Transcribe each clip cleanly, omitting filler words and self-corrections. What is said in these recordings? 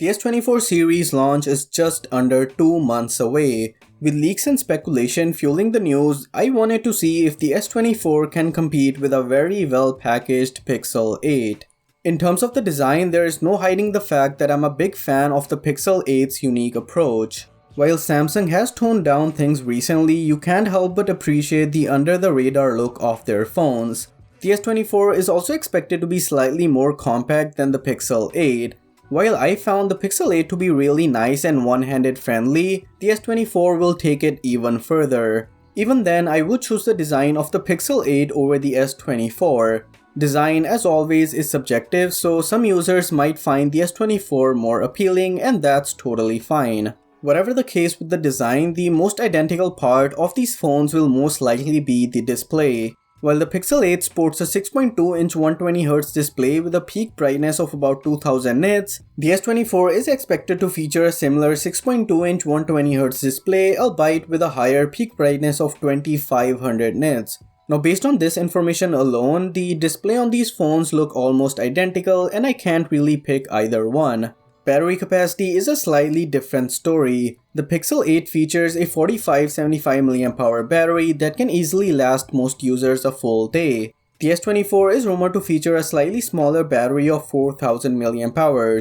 The S24 series launch is just under 2 months away. With leaks and speculation fueling the news, I wanted to see if the S24 can compete with a very well packaged Pixel 8. In terms of the design, there is no hiding the fact that I'm a big fan of the Pixel 8's unique approach. While Samsung has toned down things recently, you can't help but appreciate the under-the-radar look of their phones. The S24 is also expected to be slightly more compact than the Pixel 8. While I found the Pixel 8 to be really nice and one-handed friendly, the S24 will take it even further. Even then, I would choose the design of the Pixel 8 over the S24. Design, as always, is subjective, so some users might find the S24 more appealing, and that's totally fine. Whatever the case with the design, the most identical part of these phones will most likely be the display. While the Pixel 8 sports a 6.2-inch 120Hz display with a peak brightness of about 2000 nits, the S24 is expected to feature a similar 6.2-inch 120Hz display, albeit with a higher peak brightness of 2500 nits. Now, based on this information alone, the display on these phones look almost identical, and I can't really pick either one. Battery capacity is a slightly different story. The Pixel 8 features a 4575 mAh battery that can easily last most users a full day. The S24 is rumored to feature a slightly smaller battery of 4000 mAh.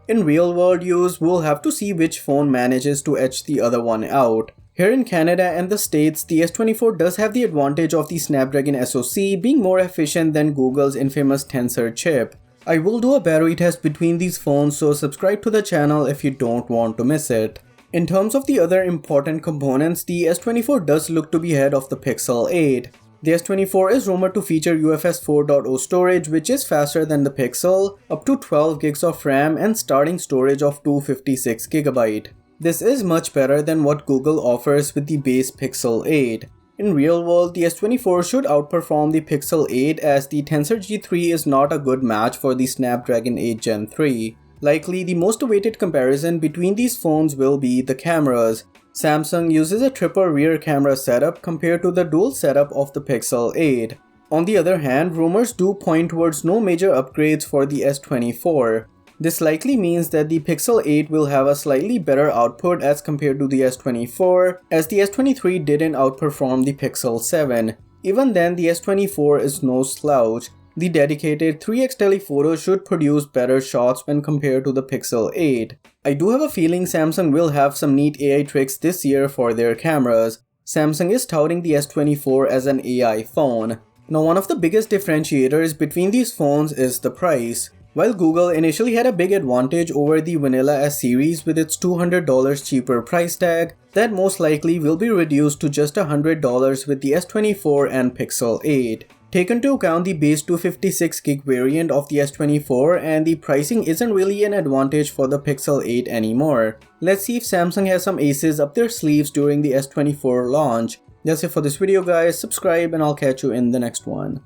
In real-world use, we'll have to see which phone manages to edge the other one out. Here in Canada and the States, the S24 does have the advantage of the Snapdragon SoC being more efficient than Google's infamous Tensor chip. I will do a battery test between these phones, so subscribe to the channel if you don't want to miss it. In terms of the other important components, the S24 does look to be ahead of the Pixel 8. The S24 is rumored to feature UFS 4.0 storage, which is faster than the Pixel, up to 12 gigs of RAM and starting storage of 256 GB. This is much better than what Google offers with the base Pixel 8. In real world, the S24 should outperform the Pixel 8 as the Tensor G3 is not a good match for the Snapdragon 8 Gen 3. Likely, the most awaited comparison between these phones will be the cameras. Samsung uses a triple rear camera setup compared to the dual setup of the Pixel 8. On the other hand, rumors do point towards no major upgrades for the S24. This likely means that the Pixel 8 will have a slightly better output as compared to the S24, as the S23 didn't outperform the Pixel 7. Even then, the S24 is no slouch. The dedicated 3x telephoto should produce better shots when compared to the Pixel 8. I do have a feeling Samsung will have some neat AI tricks this year for their cameras. Samsung is touting the S24 as an AI phone. Now, one of the biggest differentiators between these phones is the price. While Google initially had a big advantage over the Vanilla S series with its $200 cheaper price tag, that most likely will be reduced to just $100 with the S24 and Pixel 8. Take into account the base 256GB variant of the S24, and the pricing isn't really an advantage for the Pixel 8 anymore. Let's see if Samsung has some aces up their sleeves during the S24 launch. That's it for this video guys, subscribe and I'll catch you in the next one.